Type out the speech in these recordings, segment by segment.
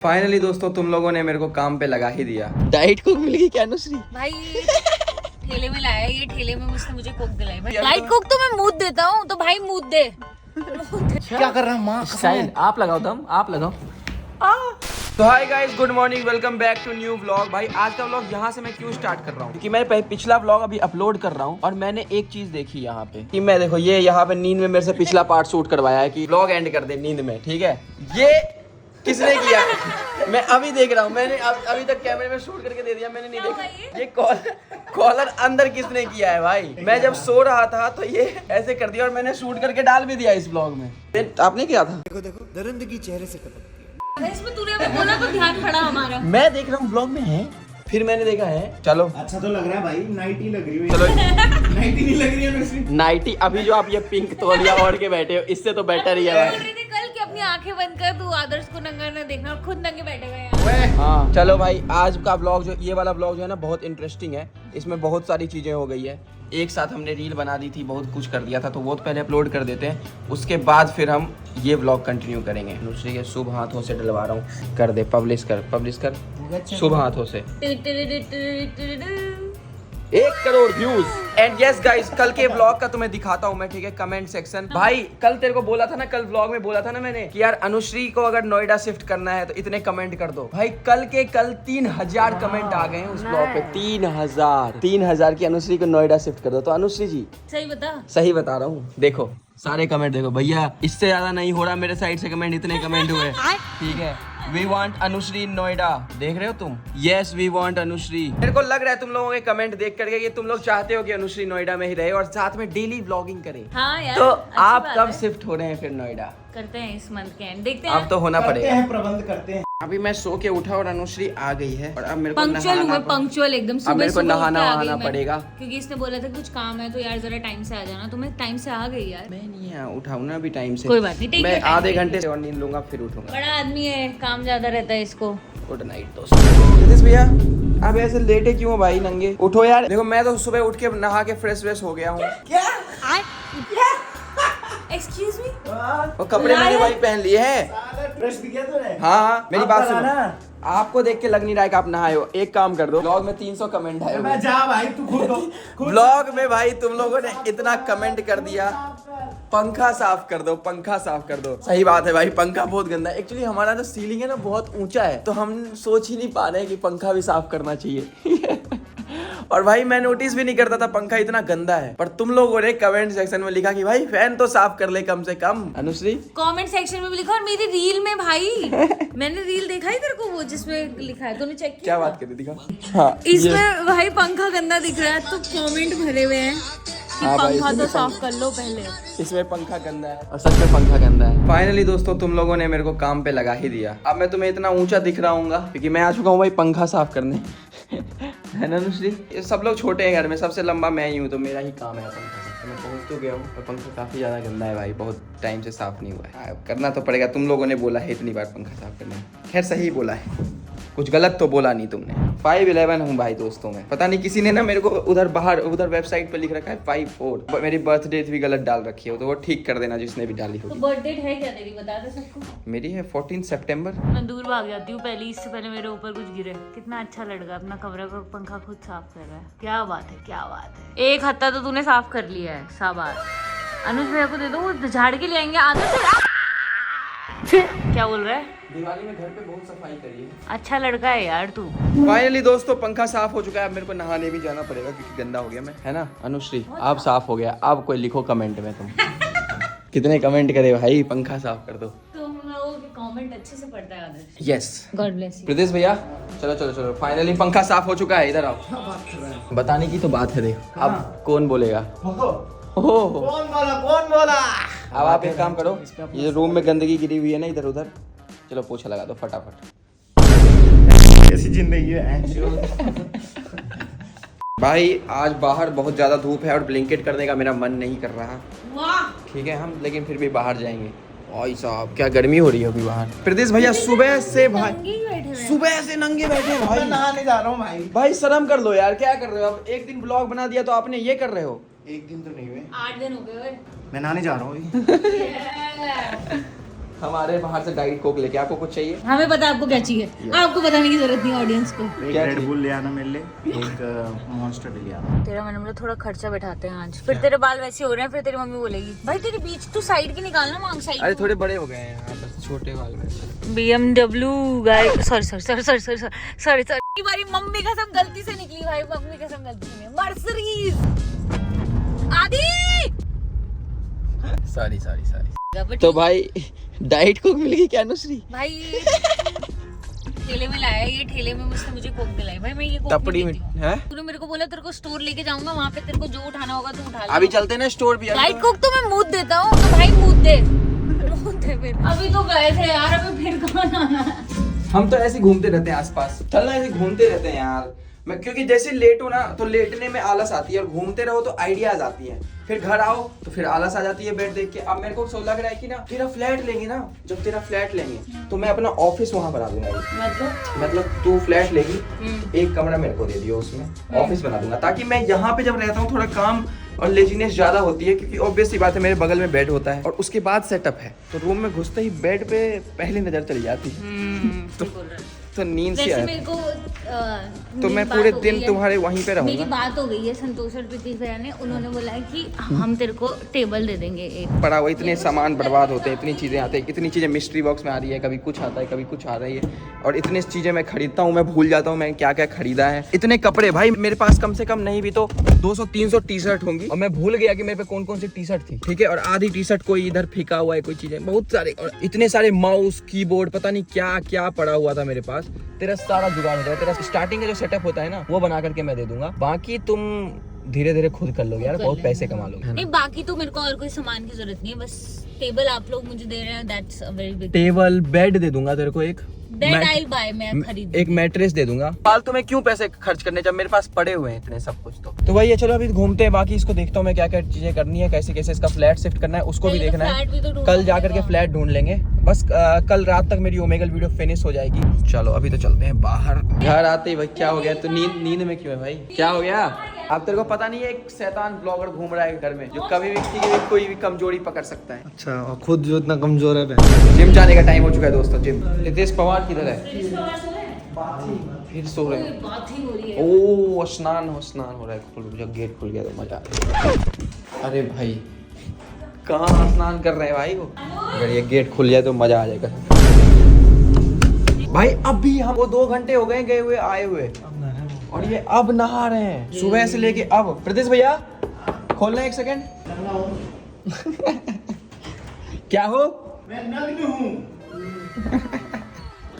Finally दोस्तों तुम लोगों ने मेरे को काम पे लगा ही दिया। डाइट कोक मिल गई क्या अनुश्री? भाई ठेले में लाया ये, ठेले में मुझे कोक दिलाई भाई। डाइट कोक तो मैं मूड देता हूँ, तो भाई मूड दे। क्या कर रहा है माँ? स्टाइल आप लगाओ, दम आप लगाओ। तो hi guys, good morning, welcome back to new vlog. भाई आज का व्लॉग यहाँ से मैं क्यों स्टार्ट कर रहा हूँ, क्योंकि मैं पिछला व्लॉग अभी अपलोड कर रहा हूँ और मैंने एक चीज देखी यहाँ पे कि मैं देखो ये यहाँ पे नींद में मेरे से पिछला पार्ट शूट करवाया है कि व्लॉग एंड कर दे नींद में, ठीक है? ये किसने किया? मैं अभी देख रहा हूँ, मैंने अभी तक कैमरे में शूट करके दे दिया, मैंने नहीं देखा। ये कॉलर अंदर किसने किया है भाई? मैं जब सो रहा था तो ये ऐसे कर दिया और मैंने शूट करके डाल भी दिया इस व्लॉग में। आपने किया था? देखो देखो दरिंदगी चेहरे से खत्म। इसमें तूने हमें बोला तो ध्यान खड़ा हमारा। मैं देख रहा हूँ व्लॉग में है, फिर मैंने देखा है। चलो अच्छा तो लग रहा है भाई, नाइटी लग रही है। चलो नाइटी नहीं लग रही है मेरे। नाइटी अभी जो आप ये पिंक तौलिया ओढ़ के बैठे हो इससे तो बेटर ही है बोल रही थी कल कि अपनी आंखें बंद कर, तू आदर्श को नंगा न देखना, और खुद नंगे बैठे हुए हैं। हाँ चलो भाई, आज का व्लॉग जो ये वाला व्लॉग जो है ना बहुत इंटरेस्टिंग है। इसमें बहुत सारी चीजें हो गई है। एक साथ हमने रील बना दी थी, बहुत कुछ कर दिया था, तो वो तो पहले अपलोड कर देते हैं, उसके बाद फिर हम ये व्लॉग कंटिन्यू करेंगे। दूसरे के शुभ हाथों से डलवा रहा हूँ, कर दे पब्लिश कर शुभ हाथों से 1 crore views. And yes guys, कल के व्लॉग का तुम्हें दिखाता हूँ मैं, ठीक है? कमेंट सेक्शन भाई, कल तेरे को बोला था ना, कल व्लॉग में बोला था ना मैंने कि यार अनुश्री को अगर नोएडा शिफ्ट करना है तो इतने कमेंट कर दो। भाई कल 3000 कमेंट आ गए हैं उस व्लॉग पे। 3000 की अनुश्री को नोएडा शिफ्ट कर दो। तो अनुश्री जी सही बता रहा हूँ, देखो सारे कमेंट देखो भैया, इससे ज्यादा नहीं हो रहा मेरे साइड से कमेंट, इतने कमेंट हुए, ठीक है? वी वांट अनुश्री नोएडा, देख रहे हो तुम? Yes we want Anushree. मेरे को लग रहा है तुम लोगों के कमेंट देख करके कि तुम लोग चाहते हो कि अनुश्री नोएडा में ही रहे और साथ में डेली व्लॉगिंग करे। हाँ यार, तो आप कब शिफ्ट हो रहे हैं फिर नोएडा? करते हैं इस मंथ के एंड, देखते हैं। अब तो होना पड़ेगा, प्रबंध करते हैं। अभी मैं सो के उठा और अनुश्री आ गई है और अब मेरे को पंक्चुअल एकदम अब मेरे को नहाना वहाना पड़ेगा, क्योंकि इसने बोला था कुछ काम है तो यार जरा टाइम से आ जाना, तो मैं टाइम से आ गई यार। मैं नहीं उठाऊं ना अभी टाइम से, कोई बात नहीं, मैं आधे घंटे से और नींद लूंगा फिर उठूंगा। बड़ा आदमी है, काम ज्यादा रहता है इसको। गुड नाइट दोस्तों। भैया अब ऐसे लेटे क्यों भाई नंगे? उठो यार। देखो मैं तो सुबह उठ के नहा के फ्रेश हो गया हूँ। एक्सक्यूज मी, वो कपड़े मैंने वही पहन लिए हैं। ब्रश भी किया तूने? हाँ मेरी बात सुनो, ना। आपको देख के लग नहीं रहा है कि आप नहाए हो। एक काम कर दो, ब्लॉग में 300 कमेंट आए मैं जा भाई, तू खुद ब्लॉग में भाई तुम लोगों ने इतना कमेंट कर दिया, पंखा साफ कर दो, पंखा साफ कर दो। सही बात है भाई, पंखा बहुत गंदा है। एक्चुअली हमारा जो सीलिंग है ना बहुत ऊंचा है, तो हम सोच ही नहीं पा रहे हैं कि पंखा भी साफ करना चाहिए। और भाई मैं नोटिस भी नहीं करता था पंखा इतना गंदा है, पर तुम लोगों ने कमेंट सेक्शन में लिखा कि भाई फैन तो साफ कर ले कम से कम। अनुश्री कमेंट सेक्शन में भी लिखा, और मेरी रील में भाई मैंने रील देखा ही तेरे को, वो जिसमें लिखा है, तूने चेक किया? क्या बात कर रही थी? हाँ इसमें भाई पंखा गंदा दिख रहा है तो कमेंट भरे हुए हैं कि हाँ भाई, पंखा तो साफ कर लो पहले। इसमें पंखा गंदा है और सच में पंखा गंदा है। फाइनली दोस्तों तुम लोगों ने मेरे को काम पे लगा ही दिया। अब मैं तुम्हें इतना ऊंचा दिख रहा हूँ क्योंकि मैं आ चुका हूँ भाई पंखा साफ करने। है ना अनुश्री? सब लोग छोटे हैं घर में, सबसे लंबा मैं ही हूँ, तो मेरा ही काम है पंखा साफ। मैं पहुँच तो गया हूँ और पंखा काफी ज्यादा गंदा है भाई, बहुत टाइम से साफ नहीं हुआ है। करना तो पड़ेगा, तुम लोगों ने बोला है इतनी बार पंखा साफ करने। खैर सही बोला है, कुछ गलत तो बोला नहीं तुमने। 5'11" हूँ भाई दोस्तों में। पता नहीं किसी ने ना मेरे को उधर वेबसाइट पे लिख रखा है 5'4". मेरी बर्थ डेट भी गलत डाल रखी है, तो वो ठीक कर देना जिसने भी डाली तो होगी। बर्थ डेट है क्या तेरी, बता दे सबको। मेरी है 14 सितंबर। मैं दूर भाग जाती हूँ पहले, इससे पहले मेरे ऊपर कुछ गिरे। कितना अच्छा लड़का, अपना कमरे का पंखा खुद साफ कर रहा है। क्या बात है, क्या बात है। एक हफ्ता तो तूने साफ कर लिया है, शाबाश। अनुज भैया को दे दो, वो झाड़ के ले आएंगे। आदत क्या बोल रहा है? दिवाली में घर पे बहुत सफाई करी है। अच्छा लड़का है यार तू। फाइनली दोस्तों पंखा साफ हो चुका है, अब मेरे को नहाने भी जाना पड़ेगा क्योंकि गंदा हो गया मैं, है ना अनुश्री? अब साफ हो गया। अब कोई लिखो कमेंट में तुम कितने कमेंट करे भाई, पंखा साफ कर दो। तुम लोगों के कमेंट अच्छे से पढ़ता है Adarsh. Yes God bless you. प्रदेश भैया चलो फाइनली पंखा साफ हो चुका है। इधर आओ, बताने की तो बात है। देख अब कौन बोलेगा? कौन बोला? अब आप एक काम करो, ये जो रूम में गंदगी गिरी हुई है ना इधर उधर, चलो पोछा लगा दो फटाफट। ऐसी जिंदगी है। भाई आज बाहर बहुत ज्यादा धूप है और ब्लैंकेट करने का मेरा मन नहीं कर रहा। वाह, ठीक है हम लेकिन फिर भी बाहर जाएंगे। भाई साहब क्या गर्मी हो रही है अभी बाहर। प्रदेश भैया सुबह से भाई नंगे बैठे हैं भाई। नहाने जा रहा हूँ भाई शर्म कर लो यार, क्या कर रहे हो? अब एक दिन ब्लॉग बना दिया तो आपने ये कर रहे हो। एक दिन तो नहीं हुए, 8 दिन हो गए। मैं नहाने जा रहा हूँ। हमारे बाहर से डाइट कोक लेके, आपको कुछ चाहिए? हमें पता है आपको क्या चाहिए, आपको बताने की जरूरत नहीं ऑडियंस को। एक क्या रेड चीज़? बुल ले आना मेरे लिए, एक मॉन्स्टर ले आना। तेरा मैंने बोला थोड़ा खर्चा बैठाते हैं आज, फिर तेरे बाल वैसे हो रहे हैं, फिर तेरी मम्मी बोलेगी भाई तेरे बीच तू साइड की निकालना, मांग साइड। अरे थोड़े बड़े हो गए हैं यहाँ, बस छोटे वाल में। BMW गाइस, सॉरी भाई, मम्मी कसम गलती से निकली भाई, मम्मी कसम गलती से। मर्सिडीज आदि। सॉरी। तो भाई डाइट कोक मिल गई क्या अनुश्री? भाई ठेले में लाया ये, ठेले में मुझे कोक दिलाई भाई, मैं ये कोक तपड़ी नहीं में पीती हूँ। है? तूने मेरे को बोला तेरे को स्टोर लेके जाऊंगा, वहाँ पे तेरे को जो उठाना होगा तू उठा ले। अभी चलते हैं ना स्टोर भी। लाइट कोक तो मैं मूड देता हूँ, तो भाई मूड दे फिर। अभी तो गए थे यार, अभी फिर कौन आना है? हम तो ऐसे घूमते रहते हैं आसपास, चलना ऐसे घूमते रहते हैं यार। मैं क्योंकि जैसे लेट हूँ ना तो लेटने में आलस आती है, और घूमते रहो तो आइडियाज आती हैं। फिर घर आओ तो फिर आलस आ जाती है बेड देख के। अब मेरे को सो लग रहा है कि ना तेरा फ्लैट लेंगे ना, जब तेरा फ्लैट लेंगे तो मैं अपना ऑफिस वहाँ बना दूंगा। मतलब तू फ्लैट लेगी तो एक कमरा मेरे को दे दियो, उसमें ऑफिस बना दूंगा, ताकि मैं यहाँ पे जब रहता हूँ थोड़ा काम और लेजीनेस ज्यादा होती है, क्योंकि ऑब्वियस सी बात है मेरे बगल में बेड होता है और उसके बाद सेटअप है, तो रूम में घुसते ही बेड पे पहली नजर चली जाती है। तो नींद से वैसे आए मेरे को तो मैं पूरे दिन तुम्हारे वहीं पे मेरी रहूंगा। बात हो गई है संतोष और प्रीति भैया ने, उन्होंने बोला है कि हम तेरे को टेबल दे देंगे एक। पड़ा हुआ इतने सामान बर्बाद होते हैं, इतनी चीज़ें आती हैं, इतनी चीज़ें मिस्ट्री बॉक्स में आ रही है, कभी कुछ आता है कभी कुछ आ रही है, और इतनी चीज़ें मैं खरीदता हूँ, मैं भूल जाता हूँ मैं क्या क्या खरीदा है। इतने कपड़े भाई मेरे पास कम से कम नहीं भी तो 200-300 टी शर्ट होंगी, और मैं भूल गया कि मेरे पे कौन कौन सी टी शर्ट थी, ठीक है। और आधी टी शर्ट कोई इधर फेंका हुआ है, कोई चीज़ें बहुत सारे, और इतने सारे माउस कीबोर्ड पता नहीं क्या क्या पड़ा हुआ था मेरे पास। तेरा सारा जुगाड़ हो जाएगा, तेरा स्टार्टिंग का जो सेटअप होता है ना वो बना करके मैं दे दूंगा, बाकी तुम धीरे धीरे खुद कर लोगे यार, बहुत पैसे कमा लोगे। नहीं बाकी तो मेरे को और कोई सामान की जरूरत नहीं है, बस टेबल आप लोग मुझे दे रहे हैं, that's a very big. Table bed दे दूंगा तेरे को, एक बेड आई बाय, मैं खरीद एक मैट्रेस दे दूंगा। फालतू में क्यों पैसे खर्च करने जब मेरे पास पड़े हुए हैं इतने सब कुछ। तो भाई ये चलो अभी घूमते हैं, बाकी इसको देखता हूँ मैं क्या क्या चीजें करनी है, कैसे कैसे इसका फ्लैट शिफ्ट करना है उसको भी देखना है। कल जाकर के फ्लैट ढूंढ लेंगे, बस कल रात तक मेरी ओमेगल वीडियो फिनिश हो जाएगी। चलो अभी तो चलते हैं बाहर। घर आते ही भाई क्या हो गया, तो नींद में क्यों है भाई, क्या हो गया? अब तेरे को पता नहीं है एक शैतान ब्लॉगर घूम रहा है घर में, जो कभी भी किसी की कोई भी कमजोरी पकड़ सकता है। अच्छा, और खुद जो इतना कमजोर है। जिम जाने का टाइम हो चुका है दोस्तों, जिम। रितेश पवार किधर है? फिर सो रहे हैं। बात ही हो रही है। ओ स्नान हो रहा है, जब गेट खुल गया तो मजा आ गया। अरे भाई कहाँ स्नान कर रहे हैं भाई वो, अगर ये गेट खुल जाए तो मजा आ जाएगा भाई। अभी हम वो 2 घंटे हो गए गए हुए आए हुए, और ये अब नहा रहे हैं सुबह से लेके अब। प्रदेश भैया खोलना 1 सेकंड। क्या हो? मैं नग्न हूँ।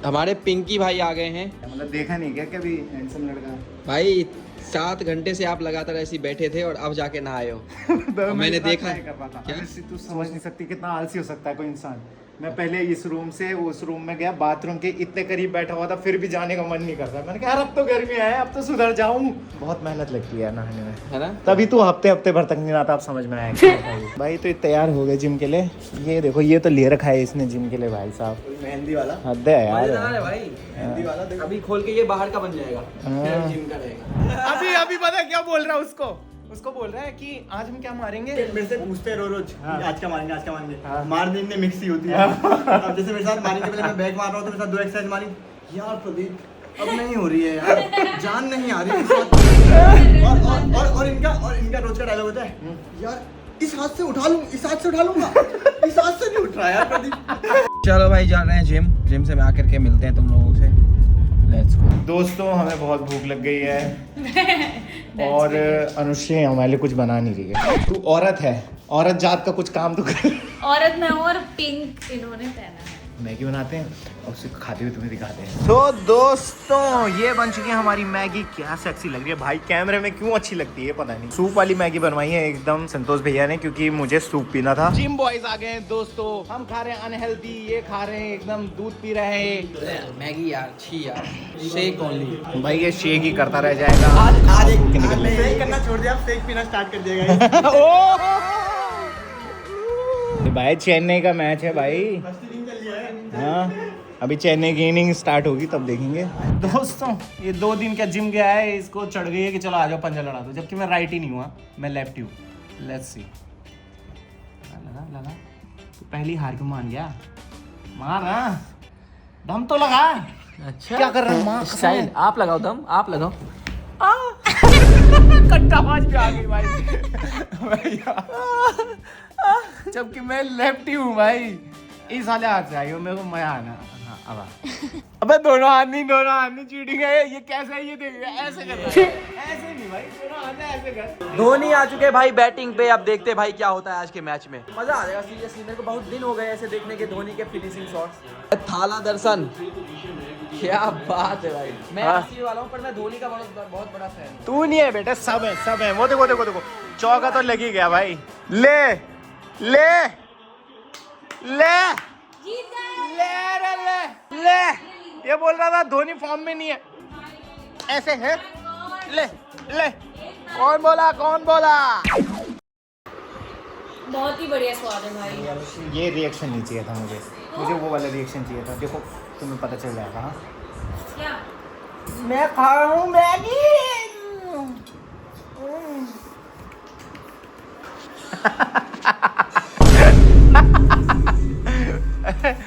हमारे पिंकी भाई आ गए हैं। मतलब देखा नहीं क्या कभी हैंडसम लड़का? भाई 7 घंटे से आप लगातार ऐसे ही बैठे थे और अब जाके नहाए हो। मैंने देखा है। क्या तू समझ नहीं सकती कितना आलसी हो सकता है कोई इंसान। मैं पहले इस रूम से उस रूम में गया, बाथरूम के इतने करीब बैठा हुआ था, फिर भी जाने का मन नहीं करता। मैंने कहा यार अब तो गर्मी है, अब तो सुधर जाऊं। बहुत मेहनत लगती है नहाने में, है ना? तभी तो हफ्ते भर तक नहीं नहाता। आप समझ में आएगा। भाई तो तैयार हो गए जिम के लिए। ये देखो ये तो ले रखा है इसने जिम के लिए भाई साहब, मेहंदी वाला। हद है यार। मजेदार है भाई। मेहंदी वाला देखो। अभी खोल के ये बाहर का बन जाएगा, फिर जिम का रहेगा। अभी पता है क्या बोल रहा है उसको बोल रहा है कि आज हम क्या मारेंगे। मेरे से पूछते हैं रोज आज क्या मारेंगे आज क्या मारेंगे। हाँ। मारने में मिक्सी होती है। अब जैसे मेरे साथ मारने के पहले मैं बैक मार रहा हूँ तो मेरे साथ 2 एक्सरसाइज मारी, यार प्रदीप अब नहीं हो रही है यार, जान नहीं आ रही है। और इनका रोज का डायलॉग होता है, यार इस हाथ से उठा लूं, इस हाथ से उठा लूंगा, इस हाथ से नहीं उठ रहा यार प्रदीप। चलो भाई जा रहे हैं जिम से मैं आकर के मिलते हैं तुम लोगों से। Let's go. दोस्तों हमें बहुत भूख लग गई है और अनुश्री हमारे लिए कुछ बना नहीं रही है। तू औरत है, औरत जात का कुछ काम तो कर। औरत में और पिंक इन्होंने पहना है। मैगी बनाते हैं और उसे खाते हुए तुम्हें दिखाते हैं। तो दोस्तों ये बन चुकी है हमारी मैगी। क्या सेक्सी लग रही है भाई, कैमरे में क्यों अच्छी लगती है पता नहीं। सूप वाली मैगी बनवाई है एकदम संतोष भैया ने, क्योंकि मुझे सूप पीना था। जिम बॉयज आ गए हैं दोस्तों, हम खा रहे हैं अनहेल्दी, ये खा रहे हैं एकदम दूध पी रहे हैं। मैगी यार छी यार, शेक ओनली। भाई ये शेक ही करता रह जाएगा। आज शेक करना छोड़ दिया, अब शेक पीना स्टार्ट कर दिया। भाई चेन्नई का मैच है भाई। हाँ अभी चेन्नई की इनिंग स्टार्ट होगी तब देखेंगे। दोस्तों ये 2 दिन का जिम गया है, इसको चढ़ गई है कि चलो आ जाओ पंजा लड़ा दो, जबकि मैं राइट ही नहीं हुआ, मैं लेफ्ट ही हूँ। Let's see. लगा तो पहली हार क्यों मान गया? मार ना, दम तो लगा। अच्छा क्या कर रहा है? मार स्टाइल आप लगाओ दम, आप लगाओ। कट्टाबाज पे आ गई भाई। जबकि मैं लेफ्टी हूँ भाई। इस वाले हाथ से आई हो, मेरे को मजा आना। हाँ, अब आ। अबे दोनों हाथ नहीं चीटिंग है। ये कैसे है? ये देख, ऐसे कर रहा है। ऐसे नहीं भाई, दोनों हाथ से ऐसे कर। धोनी आ चुके भाई बैटिंग पे। अब देखते हैं भाई क्या होता है आज के मैच में। मजा आ जाएगा सीरियसली। मेरे को बहुत दिन हो गए ऐसे देखने के धोनी के फिनिशिंग शॉट्स। थाला दर्शन, क्या बात है भाई। मैं आरसीबी वाला हूं पर मैं धोनी का बहुत बड़ा फैन हूं। तू नहीं है बेटा, सब है। वो देखो चौका तो लग ही गया भाई। ले ले ले ले, ये बोल रहा था धोनी फॉर्म में नहीं है। ऐसे है। ले कौन बोला? बहुत ही बढ़िया स्वाद है भाई। ये रिएक्शन नहीं चाहिए था मुझे वो वाला रिएक्शन चाहिए था। देखो तुम्हें पता चल जाएगा। हाँ, क्या? मैं खा रहा हूँ मैगी।